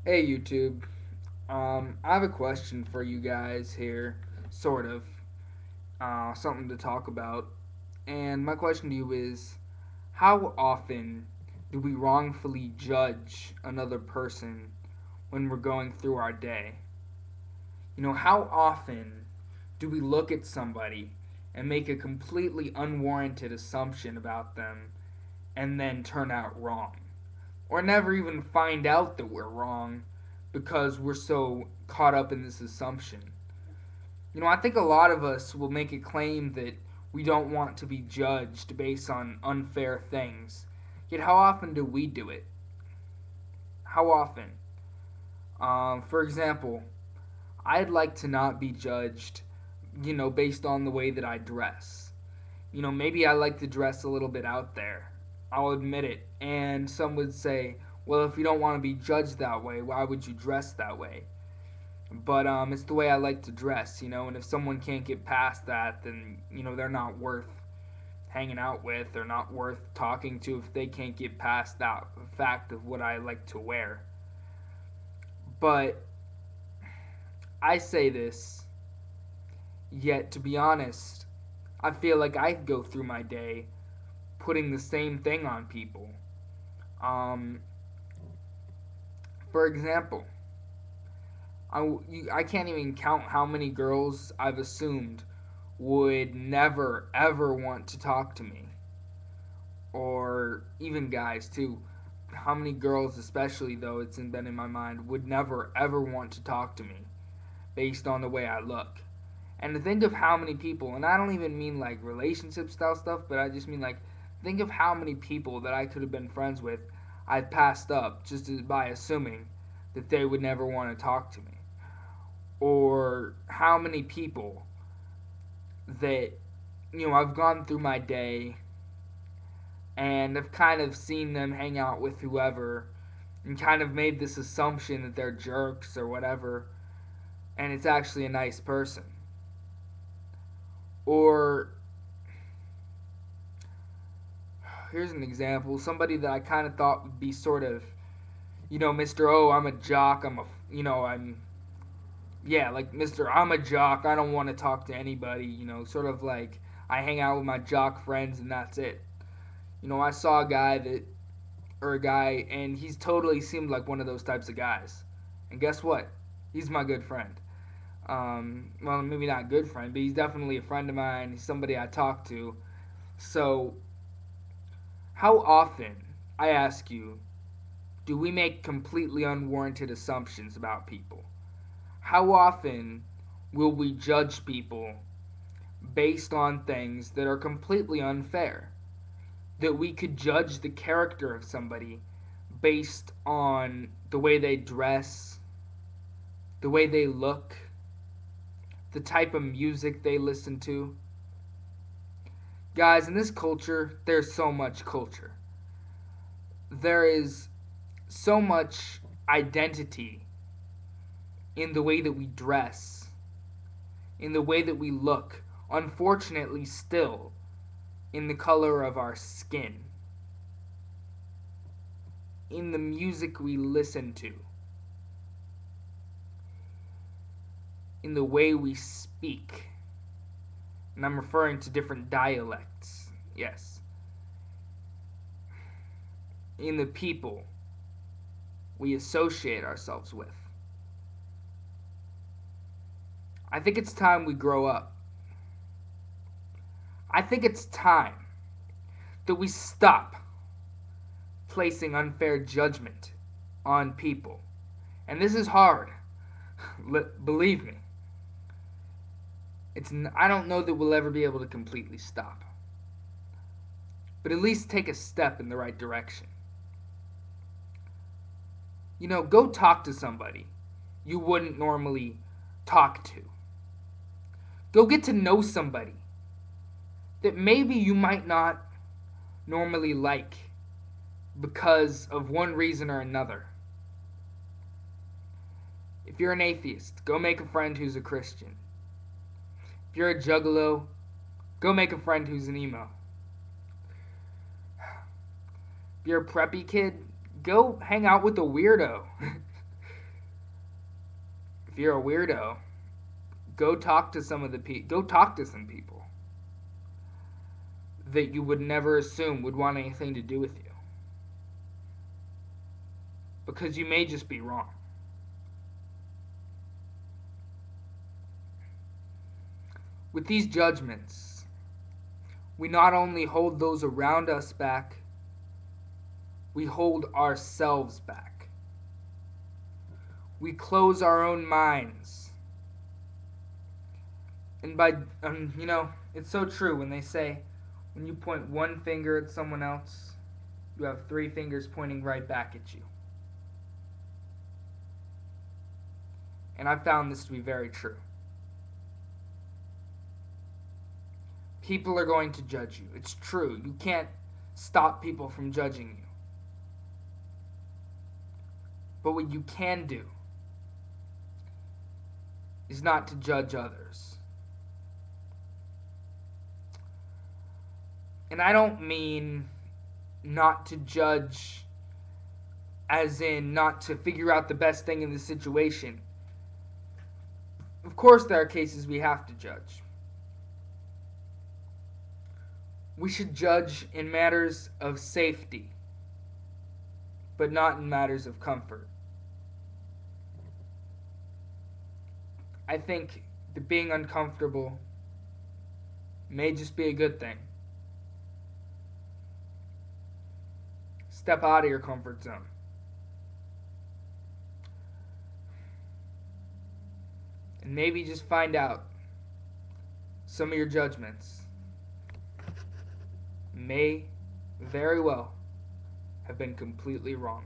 Hey YouTube. I have a question for you guys here, sort of. Something to talk about. And my question to you is, how often do we wrongfully judge another person when we're going through our day? How often do we look at somebody and make a completely unwarranted assumption about them and then turn out wrong? Or never even find out that we're wrong because we're so caught up in this assumption. I think a lot of us will make a claim that we don't want to be judged based on unfair things. Yet, how often do we do it? How often? For example, I'd like to not be judged, based on the way that I dress. Maybe I like to dress a little bit out there. I'll admit it. And some would say, well, if you don't want to be judged that way, why would you dress that way? But it's the way I like to dress, and if someone can't get past that, then, they're not worth hanging out with. They're not worth talking to if they can't get past that fact of what I like to wear. But I say this, yet to be honest, I feel like I go through my day putting the same thing on people. Um, for example, I can't even count how many girls I've assumed would never ever want to talk to me, or even guys too. How many girls, especially though it's been in my mind, would never ever want to talk to me based on the way I look. And to think of how many people, and I don't even mean like relationship style stuff, but I just mean like think of how many people that I could have been friends with I've passed up just by assuming that they would never want to talk to me. Or how many people that, I've gone through my day and I've kind of seen them hang out with whoever and kind of made this assumption that they're jerks or whatever, and it's actually a nice person. Or here's an example, somebody that I kind of thought would be sort of, Mr. Oh, I'm a jock, I'm yeah, like Mr. I'm a jock, I don't want to talk to anybody, sort of like I hang out with my jock friends and that's it. I saw a guy, and he's totally seemed like one of those types of guys. And guess what? He's my good friend. Well, maybe not good friend, but he's definitely a friend of mine. He's somebody I talk to. So, how often, I ask you, do we make completely unwarranted assumptions about people? How often will we judge people based on things that are completely unfair? That we could judge the character of somebody based on the way they dress, the way they look, the type of music they listen to. Guys, in this culture, there's so much culture. There is so much identity in the way that we dress, in the way that we look. Unfortunately, still, in the color of our skin, in the music we listen to, in the way we speak. And I'm referring to different dialects, yes. In the people we associate ourselves with. I think it's time we grow up. I think it's time that we stop placing unfair judgment on people. And this is hard. Believe me. I don't know that we'll ever be able to completely stop. But at least take a step in the right direction. Go talk to somebody you wouldn't normally talk to. Go get to know somebody that maybe you might not normally like because of one reason or another. If you're an atheist, go make a friend who's a Christian. If you're a juggalo, go make a friend who's an emo. If you're a preppy kid, go hang out with a weirdo. if you're a weirdo, go talk to some people that you would never assume would want anything to do with you. Because you may just be wrong. With these judgments, we not only hold those around us back, we hold ourselves back. We close our own minds. And it's so true when they say, when you point one finger at someone else, you have 3 fingers pointing right back at you. And I've found this to be very true. People are going to judge you. It's true. You can't stop people from judging you. But what you can do is not to judge others. And I don't mean not to judge as in not to figure out the best thing in the situation. Of course, there are cases we have to judge. We should judge in matters of safety, but not in matters of comfort. I think that being uncomfortable may just be a good thing. Step out of your comfort zone. And maybe just find out some of your judgments may very well have been completely wrong.